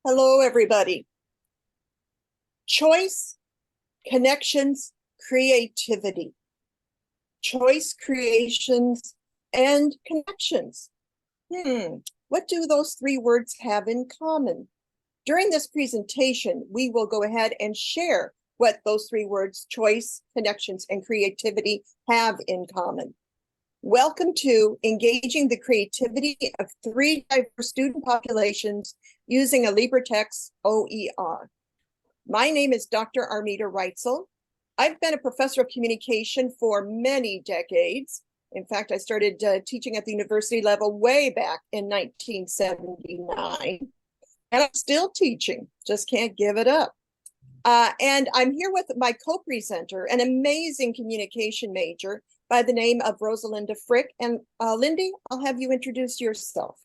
Hello, everybody. Choice, connections, creativity. Choice, creations, and connections. What do those three words have in common? During this presentation, we will go ahead and share what those three words, choice, connections, and creativity, have in common. Welcome to engaging the creativity of three diverse student populations using a LibreTexts OER. My name is Dr. Armeda Reitzel. I've been a professor of communication for many decades. In fact, I started teaching at the university level way back in 1979. And I'm still teaching, just can't give it up. And I'm here with my co-presenter, an amazing communication major by the name of Rosalinda Frick. And Lindy, I'll have you introduce yourself.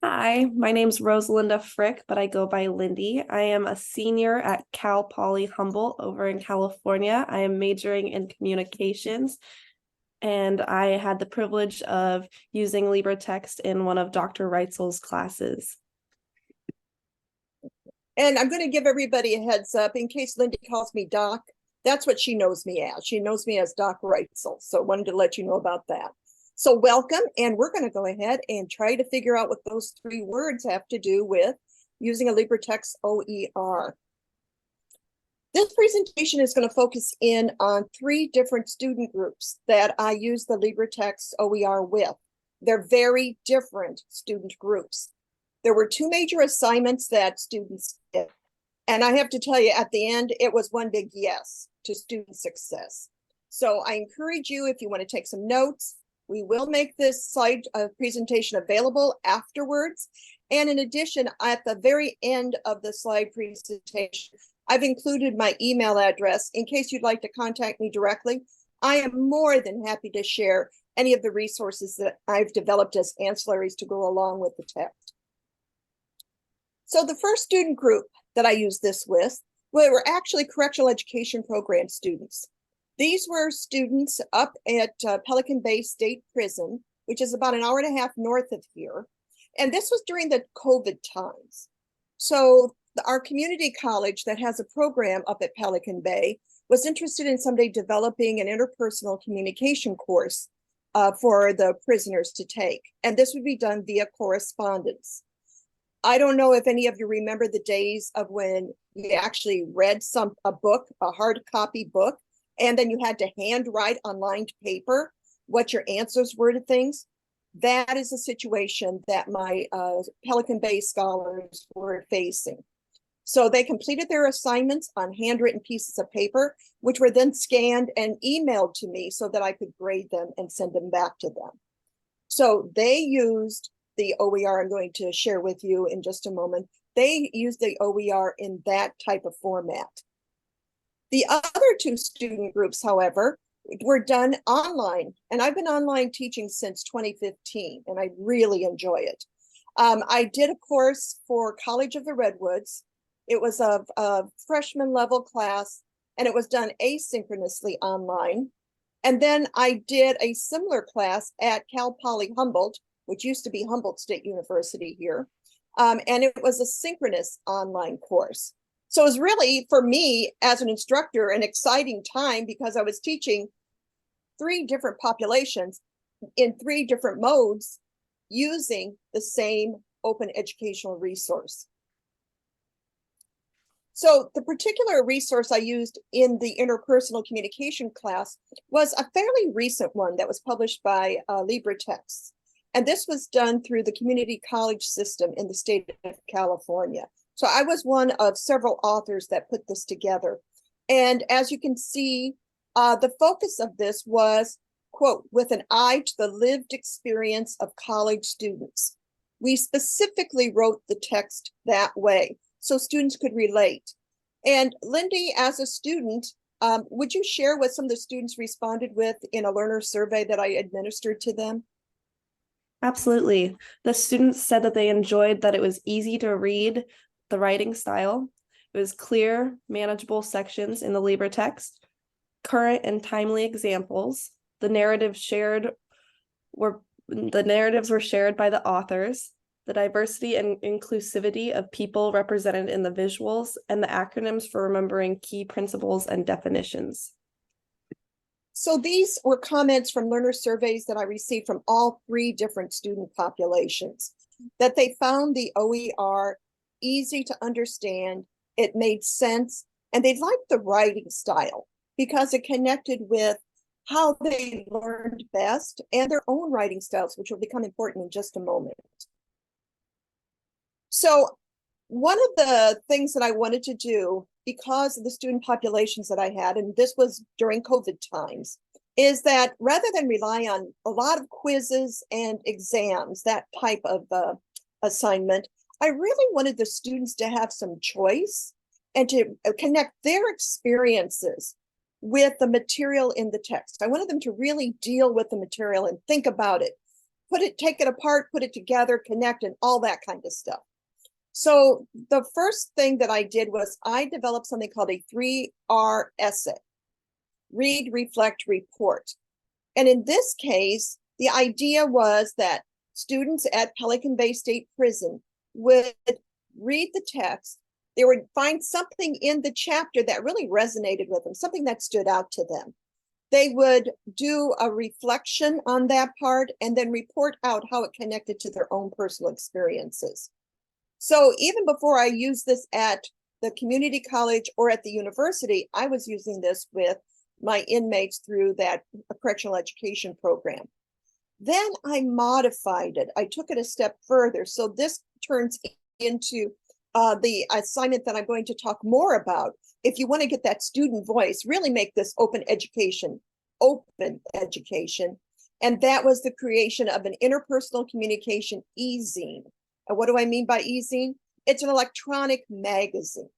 Hi, my name's Rosalinda Frick, but I go by Lindy. I am a senior at Cal Poly Humboldt over in California. I am majoring in communications, and I had the privilege of using LibreText in one of Dr. Reitzel's classes. And I'm going to give everybody a heads up in case Lindy calls me Doc. That's what she knows me as. She knows me as Doc Reitzel. So wanted to let you know about that. So welcome, and we're going to go ahead and try to figure out what those three words have to do with using a LibreTexts OER. This presentation is going to focus in on three different student groups that I use the LibreTexts OER with. They're very different student groups. There were two major assignments that students did. And I have to tell you, at the end, it was one big yes to student success. So I encourage you, if you want to take some notes, we will make this slide presentation available afterwards. And in addition, at the very end of the slide presentation, I've included my email address in case you'd like to contact me directly. I am more than happy to share any of the resources that I've developed as ancillaries to go along with the text. So the first student group that I used this with were actually correctional education program students. These were students up at Pelican Bay State Prison, which is about an hour and a half north of here. And this was during the COVID times. So our community college that has a program up at Pelican Bay was interested in someday developing an interpersonal communication course for the prisoners to take. And this would be done via correspondence. I don't know if any of you remember the days of when you actually read a book, a hard copy book, and then you had to handwrite on lined paper what your answers were to things. That is a situation that my Pelican Bay scholars were facing. So they completed their assignments on handwritten pieces of paper, which were then scanned and emailed to me so that I could grade them and send them back to them. So they used the OER I'm going to share with you in just a moment. They used the OER in that type of format. The other two student groups, however, were done online. And I've been online teaching since 2015, and I really enjoy it. I did a course for College of the Redwoods. It was a freshman level class, and it was done asynchronously online. And then I did a similar class at Cal Poly Humboldt, which used to be Humboldt State University here. And it was a synchronous online course. So it was really, for me as an instructor, an exciting time because I was teaching three different populations in three different modes using the same open educational resource. So the particular resource I used in the interpersonal communication class was a fairly recent one that was published by LibreTexts. And this was done through the community college system in the state of California. So I was one of several authors that put this together. And as you can see, the focus of this was, quote, with an eye to the lived experience of college students. We specifically wrote the text that way so students could relate. And Lindy, as a student, would you share what some of the students responded with in a learner survey that I administered to them? Absolutely. The students said that they enjoyed that it was easy to read the writing style. It was clear, manageable sections in the LibreText, current and timely examples. The narratives were shared by the authors. the diversity and inclusivity of people represented in the visuals, and the acronyms for remembering key principles and definitions. So these were comments from learner surveys that I received from all 3 different student populations, that they found the OER easy to understand, it made sense, and they liked the writing style because it connected with how they learned best and their own writing styles, which will become important in just a moment. So one of the things that I wanted to do, because of the student populations that I had, and this was during COVID times, is that rather than rely on a lot of quizzes and exams, that type of assignment, I really wanted the students to have some choice and to connect their experiences with the material in the text. I wanted them to really deal with the material and think about it, take it apart, put it together, connect, and all that kind of stuff. So the first thing that I did was I developed something called a 3R essay: read, reflect, report. And in this case, the idea was that students at Pelican Bay State Prison would read the text. They would find something in the chapter that really resonated with them, something that stood out to them. They would do a reflection on that part and then report out how it connected to their own personal experiences. So even before I used this at the community college or at the university, I was using this with my inmates through that correctional education program. Then I modified it. I took it a step further. So this turns into the assignment that I'm going to talk more about. If you want to get that student voice, really make this open education. And that was the creation of an interpersonal communication e-zine. And what do I mean by e-zine? It's an electronic magazine.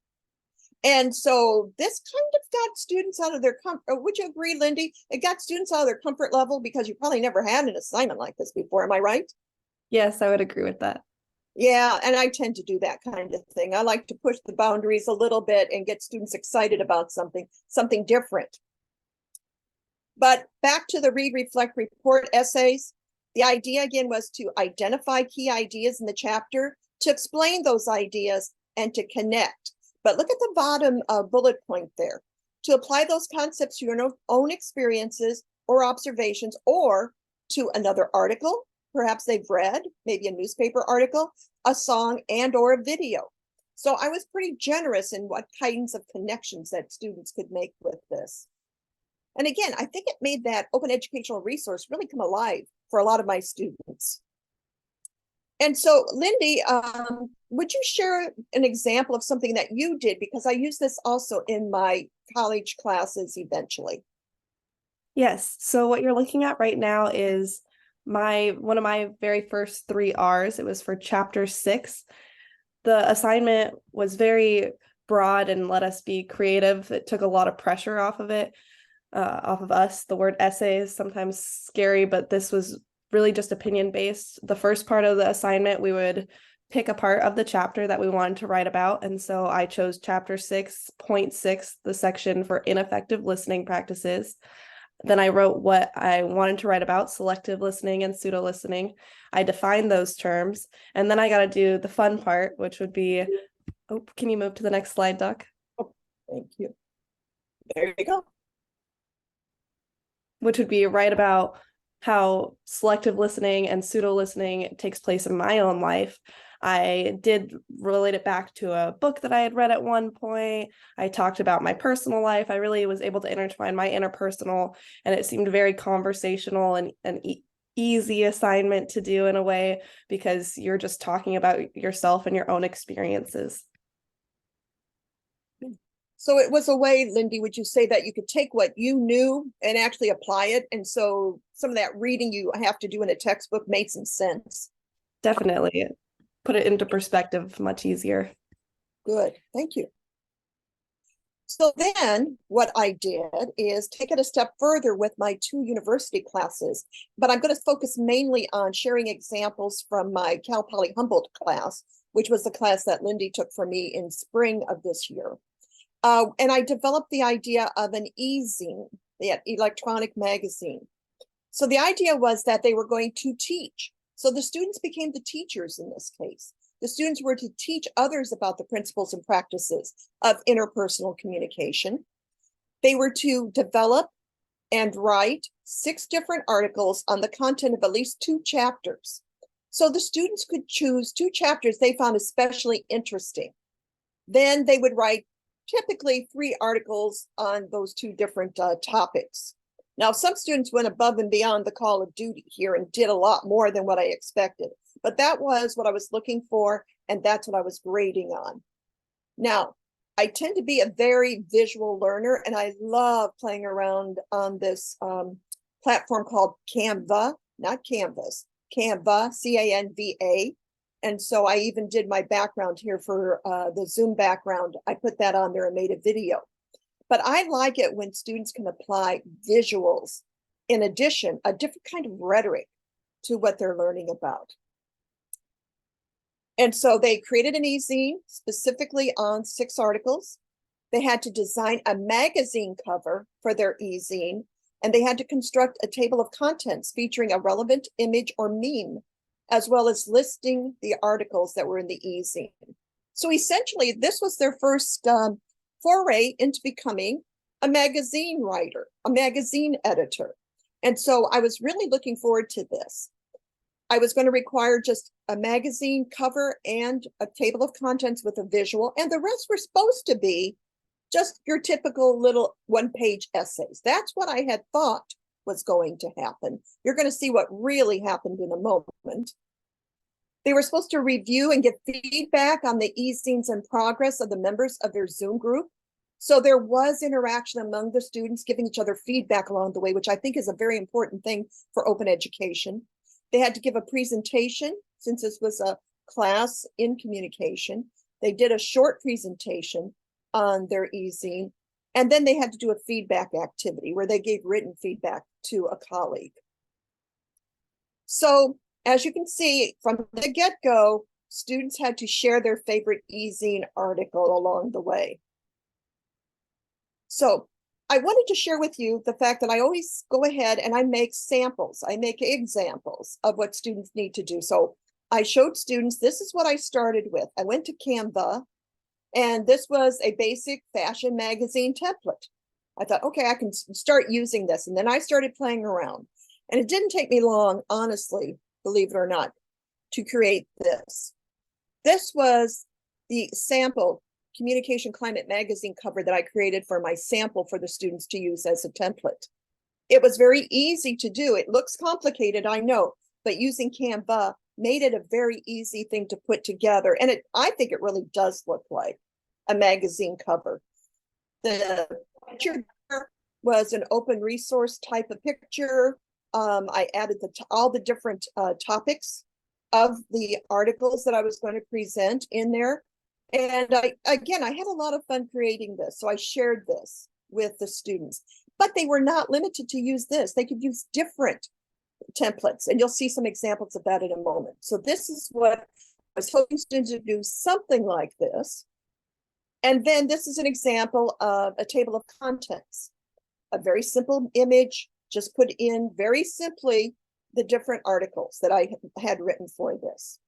And so this kind of got students out of their comfort. Would you agree, Lindy? It got students out of their comfort level because you probably never had an assignment like this before. Am I right? Yes, I would agree with that. Yeah, and I tend to do that kind of thing. I like to push the boundaries a little bit and get students excited about something different. But back to the read, reflect, report essays. The idea again was to identify key ideas in the chapter, to explain those ideas, and to connect. But look at the bottom bullet point there. To apply those concepts to your own experiences or observations, or to another article, perhaps they've read, maybe a newspaper article, a song, and or a video. So I was pretty generous in what kinds of connections that students could make with this. And again, I think it made that open educational resource really come alive for a lot of my students. And so, Lindy, would you share an example of something that you did? Because I use this also in my college classes eventually. Yes. So what you're looking at right now is one of my very first 3 R's. It was for chapter 6. The assignment was very broad and let us be creative. It took a lot of pressure off of it, off of us. The word essay is sometimes scary, but this was really just opinion based. The first part of the assignment, we would pick a part of the chapter that we wanted to write about. And so I chose chapter 6.6, the section for ineffective listening practices. Then I wrote what I wanted to write about: selective listening and pseudo listening. I defined those terms. And then I got to do the fun part, which would be, oh, can you move to the next slide, Doc? Oh, thank you. There you go. Which would be write about how selective listening and pseudo listening takes place in my own life. I did relate it back to a book that I had read at one point. I talked about my personal life. I really was able to intertwine my interpersonal, and it seemed very conversational and an easy assignment to do in a way, because you're just talking about yourself and your own experiences. So it was a way, Lindy, would you say that you could take what you knew and actually apply it? And so some of that reading you have to do in a textbook made some sense. Definitely. Put it into perspective much easier. Good, thank you. So then what I did is take it a step further with my 2 university classes, but I'm going to focus mainly on sharing examples from my Cal Poly Humboldt class, which was the class that Lindy took for me in spring of this year. And I developed the idea of an e-zine, the electronic magazine. So the idea was that they were going to teach. So the students became the teachers in this case. The students were to teach others about the principles and practices of interpersonal communication. They were to develop and write 6 different articles on the content of at least 2 chapters. So the students could choose 2 chapters they found especially interesting. Then they would write typically 3 articles on those 2 different topics. Now, some students went above and beyond the call of duty here and did a lot more than what I expected, but that was what I was looking for, and that's what I was grading on. Now, I tend to be a very visual learner, and I love playing around on this platform called Canva, not Canvas, Canva, C-A-N-V-A. And so I even did my background here for the Zoom background. I put that on there and made a video. But I like it when students can apply visuals, in addition, a different kind of rhetoric to what they're learning about. And so they created an e-zine specifically on 6 articles. They had to design a magazine cover for their e-zine, and they had to construct a table of contents featuring a relevant image or meme, as well as listing the articles that were in the e-zine. So essentially, this was their first foray into becoming a magazine writer, a magazine editor. And so I was really looking forward to this. I was going to require just a magazine cover and a table of contents with a visual, and the rest were supposed to be just your typical little 1-page essays. That's what I had thought was going to happen. You're going to see what really happened in a moment. They were supposed to review and give feedback on the e-zines and progress of the members of their Zoom group. So there was interaction among the students, giving each other feedback along the way, which I think is a very important thing for open education. They had to give a presentation, since this was a class in communication. They did a short presentation on their e-zine, and then they had to do a feedback activity where they gave written feedback to a colleague. So as you can see from the get-go, students had to share their favorite e-zine article along the way. So I wanted to share with you the fact that I always go ahead and I make samples. I make examples of what students need to do. So I showed students, this is what I started with. I went to Canva, and this was a basic fashion magazine template. I thought, okay, I can start using this. And then I started playing around. And it didn't take me long, honestly, believe it or not, to create this. This was the sample Communication Climate magazine cover that I created for my sample for the students to use as a template. It was very easy to do. It looks complicated, I know, but using Canva made it a very easy thing to put together. And I think it really does look like a magazine cover. The picture was an open resource type of picture. I added all the different topics of the articles that I was going to present in there. And I had a lot of fun creating this. So I shared this with the students, but they were not limited to use this. They could use different templates, and you'll see some examples of that in a moment. So this is what I was hoping students to do, something like this. And then this is an example of a table of contents, a very simple image, just put in very simply the different articles that I had written for this.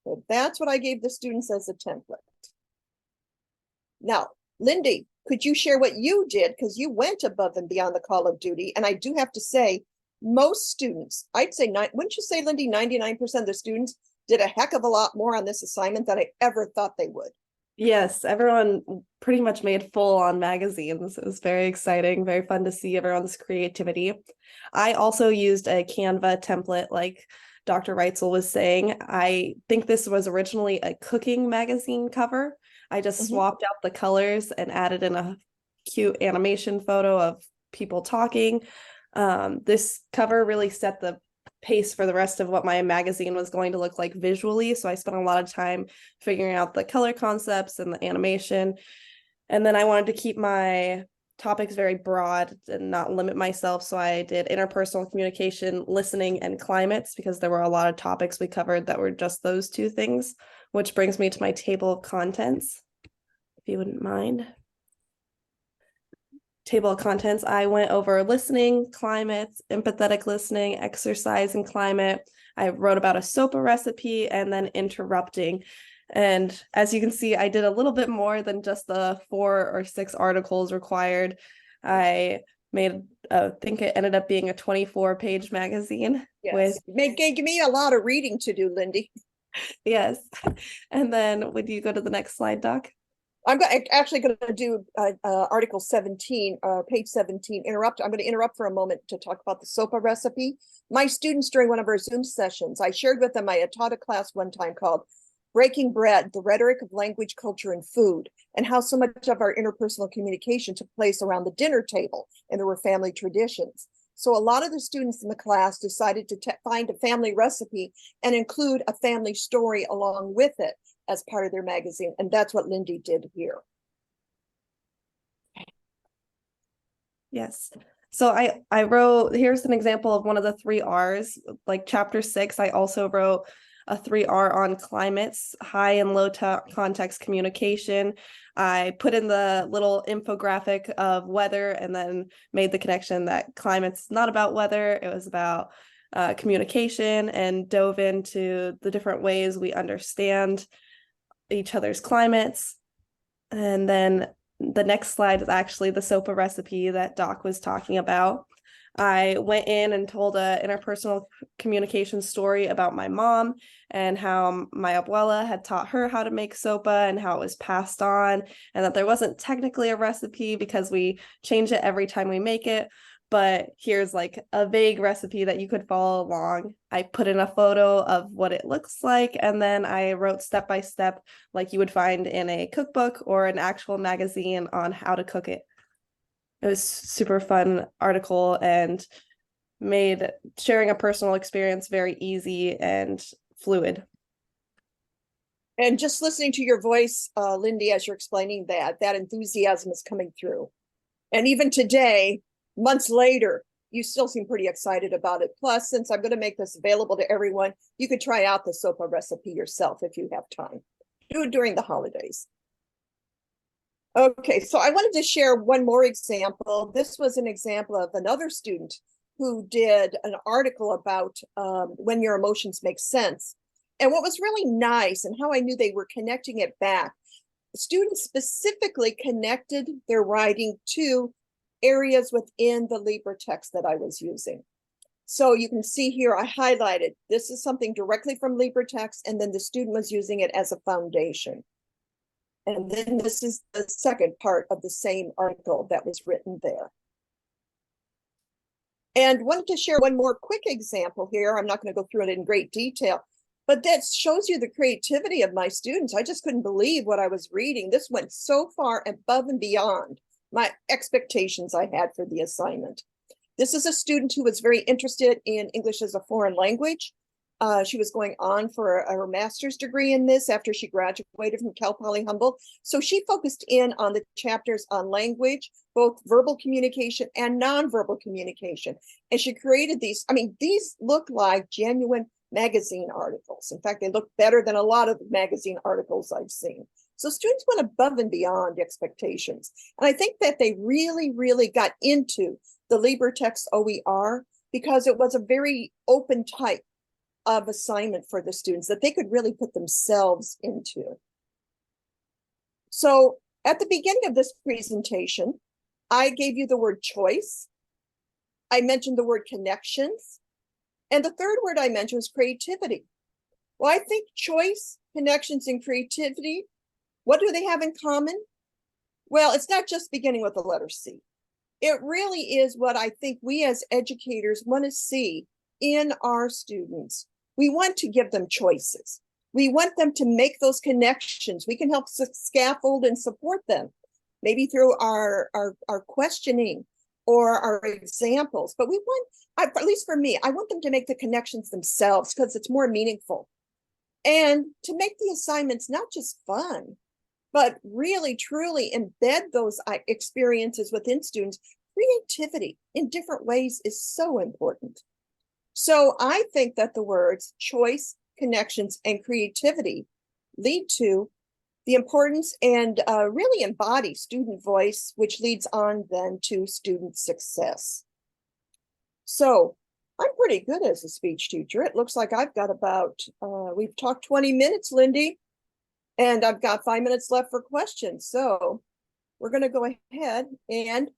So that's what I gave the students as a template. Now, Lindy, could you share what you did? Because you went above and beyond the call of duty. And I do have to say, most students, I'd say, wouldn't you say, Lindy, 99% of the students did a heck of a lot more on this assignment than I ever thought they would. Yes, everyone pretty much made full-on magazines. It was very exciting, very fun to see everyone's creativity. I also used a Canva template like Dr. Reitzel was saying. I think this was originally a cooking magazine cover. I just swapped out the colors and added in a cute animation photo of people talking. This cover really set the pace for the rest of what my magazine was going to look like visually. So I spent a lot of time figuring out the color concepts and the animation. And then I wanted to keep my topics very broad and not limit myself. So I did interpersonal communication, listening, and climates, because there were a lot of topics we covered that were just those 2 things, which brings me to my table of contents, if you wouldn't mind. table of contents, I went over listening, climate, empathetic listening, exercise and climate. I wrote about a SOPA recipe and then interrupting. And as you can see, I did a little bit more than just the 4 or 6 articles required. I made, I think it ended up being a 24-page magazine. Yes, give me a lot of reading to do, Lindy. Yes. And then would you go to the next slide, Doc? I'm actually going to do article 17, page 17, interrupt. I'm going to interrupt for a moment to talk about the SOPA recipe. My students during one of our Zoom sessions, I shared with them, I had taught a class one time called Breaking Bread, the Rhetoric of Language, Culture, and Food, and how so much of our interpersonal communication took place around the dinner table, and there were family traditions. So a lot of the students in the class decided to find a family recipe and include a family story along with it as part of their magazine. And that's what Lindy did here. Yes. So I wrote, here's an example of one of the 3 R's, like chapter 6, I also wrote a 3R on climates, high and low context communication. I put in the little infographic of weather and then made the connection that climate's not about weather, it was about communication, and dove into the different ways we understand each other's climates. And then the next slide is actually the SOPA recipe that Doc was talking about. I went in and told an interpersonal communication story about my mom and how my abuela had taught her how to make sopa and how it was passed on, and that there wasn't technically a recipe because we change it every time we make it, but here's like a vague recipe that you could follow along. I put in a photo of what it looks like, and then I wrote step by step like you would find in a cookbook or an actual magazine on how to cook it. It was super fun article and made sharing a personal experience very easy and fluid. And just listening to your voice, Lindy, as you're explaining that enthusiasm is coming through. And even today, months later, you still seem pretty excited about it. Plus, since I'm going to make this available to everyone, you could try out the SOPA recipe yourself if you have time. Do it during the holidays. Okay, so I wanted to share one more example. This was an example of another student who did an article about when your emotions make sense. And what was really nice and how I knew they were connecting it back, students specifically connected their writing to areas within the LibreText that I was using. So you can see here, I highlighted, this is something directly from LibreText, and then the student was using it as a foundation. And then this is the second part of the same article that was written there. And wanted to share one more quick example here. I'm not going to go through it in great detail, but that shows you the creativity of my students. I just couldn't believe what I was reading. This went so far above and beyond my expectations I had for the assignment. This is a student who was very interested in English as a foreign language. She was going on for her master's degree in this after she graduated from Cal Poly Humboldt. So she focused in on the chapters on language, both verbal communication and nonverbal communication. And she created these, I mean, these look like genuine magazine articles. In fact, they look better than a lot of magazine articles I've seen. So students went above and beyond expectations. And I think that they really, really got into the LibreText OER because it was a very open type of assignment for the students that they could really put themselves into. So at the beginning of this presentation, I gave you the word choice. I mentioned the word connections. And the third word I mentioned was creativity. Well, I think choice, connections, and creativity, what do they have in common? Well, it's not just beginning with the letter C. It really is what I think we as educators want to see in our students. We want to give them choices. We want them to make those connections. We can help scaffold and support them, maybe through our questioning or our examples. But we want, at least for me, I want them to make the connections themselves because it's more meaningful. And to make the assignments not just fun, but really, truly embed those experiences within students. Creativity in different ways is so important. So I think that the words choice, connections, and creativity lead to the importance and really embody student voice, which leads on then to student success. So I'm pretty good as a speech teacher. It looks like I've got about, we've talked 20 minutes, Lindy, and I've got 5 minutes left for questions. So we're going to go ahead, and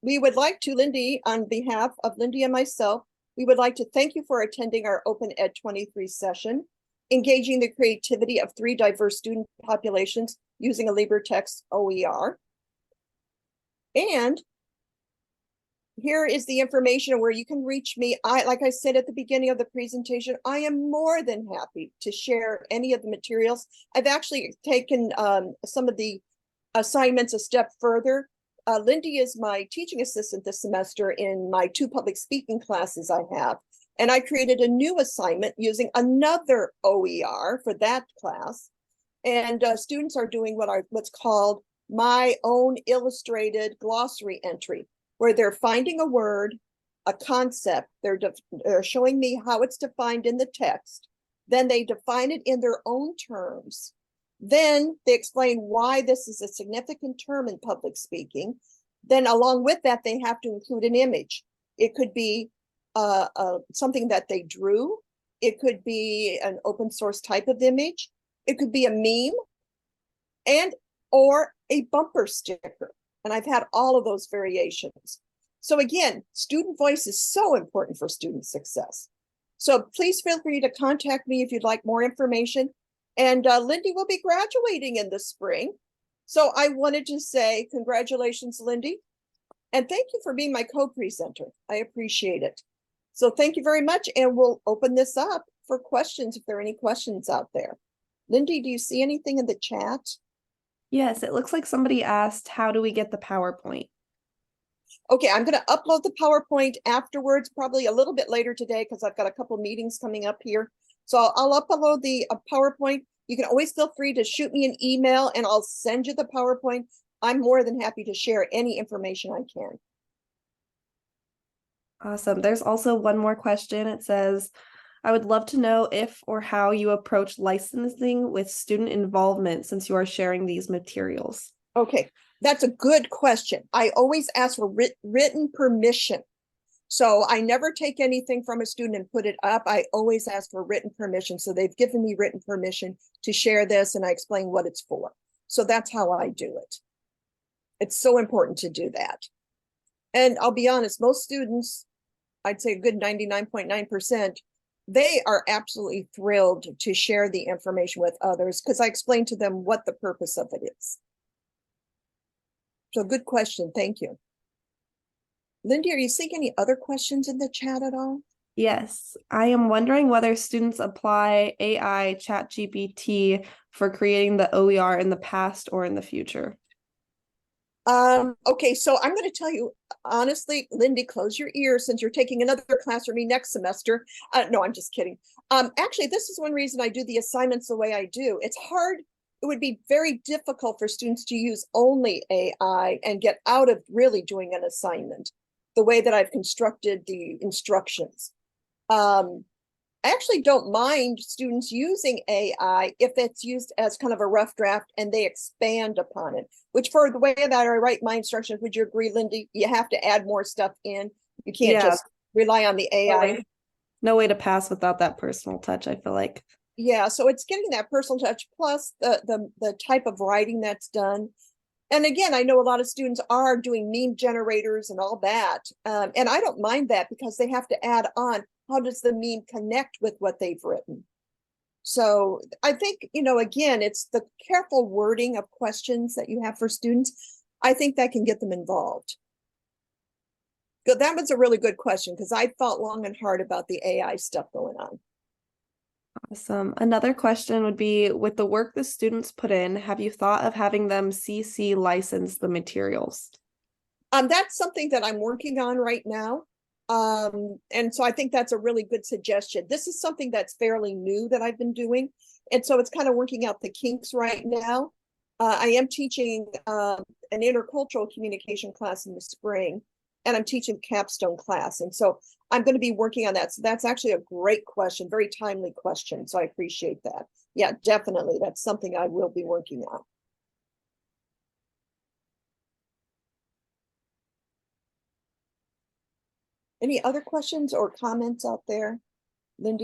we would like to, Lindy, on behalf of Lindy and myself, we would like to thank you for attending our Open Ed 23 session, engaging the creativity of 3 diverse student populations using a LibreTexts OER. And here is the information where you can reach me. Like I said at the beginning of the presentation, I am more than happy to share any of the materials. I've actually taken some of the assignments a step further. Lindy is my teaching assistant this semester in my 2 public speaking classes I have. And I created a new assignment using another OER for that class. And students are doing what's called my own illustrated glossary entry, where they're finding a word, a concept, they're showing me how it's defined in the text. Then they define it in their own terms. Then they explain why this is a significant term in public speaking. Then along with that, they have to include an image. It could be something that they drew. It could be an open source type of image. It could be a meme or a bumper sticker. And I've had all of those variations. So again, student voice is so important for student success. So please feel free to contact me if you'd like more information. And Lindy will be graduating in the spring. So I wanted to say congratulations, Lindy. And thank you for being my co-presenter. I appreciate it. So thank you very much. And we'll open this up for questions if there are any questions out there. Lindy, do you see anything in the chat? Yes, it looks like somebody asked, how do we get the PowerPoint? Okay, I'm going to upload the PowerPoint afterwards, probably a little bit later today, because I've got a couple meetings coming up here. So I'll upload the PowerPoint. You can always feel free to shoot me an email and I'll send you the PowerPoint. I'm more than happy to share any information I can. Awesome. There's also one more question. It says, I would love to know if or how you approach licensing with student involvement since you are sharing these materials. Okay, that's a good question. I always ask for written permission. So I never take anything from a student and put it up. I always ask for written permission. So they've given me written permission to share this, and I explain what it's for. So that's how I do it. It's so important to do that. And I'll be honest, most students, I'd say a good 99.9%, they are absolutely thrilled to share the information with others because I explain to them what the purpose of it is. So good question. Thank you. Lindy, are you seeing any other questions in the chat at all? Yes, I am wondering whether students apply AI ChatGPT for creating the OER in the past or in the future. Okay, so I'm going to tell you honestly, Lindy, close your ears since you're taking another class from me next semester. No, I'm just kidding. Actually, this is one reason I do the assignments the way I do. It's hard. It would be very difficult for students to use only AI and get out of really doing an assignment the way that I've constructed the instructions. I actually don't mind students using AI if it's used as kind of a rough draft and they expand upon it, which for the way that I write my instructions, would you agree, Lindy? You have to add more stuff in. You can't just rely on the AI. No way to pass without that personal touch, I feel like. Yeah, so it's getting that personal touch plus the type of writing that's done. And again, I know a lot of students are doing meme generators and all that. And I don't mind that because they have to add on, how does the meme connect with what they've written? So I think, again, it's the careful wording of questions that you have for students. I think that can get them involved. But that was a really good question because I thought long and hard about the AI stuff going on. Awesome. Another question would be, with the work the students put in, have you thought of having them CC license the materials? That's something that I'm working on right now. And so I think that's a really good suggestion. This is something that's fairly new that I've been doing. And so it's kind of working out the kinks right now. I am teaching an intercultural communication class in the spring. and I'm teaching capstone class. And so I'm going to be working on that. So that's actually a great question, very timely question. So I appreciate that. Yeah, definitely. That's something I will be working on. Any other questions or comments out there? Lindy?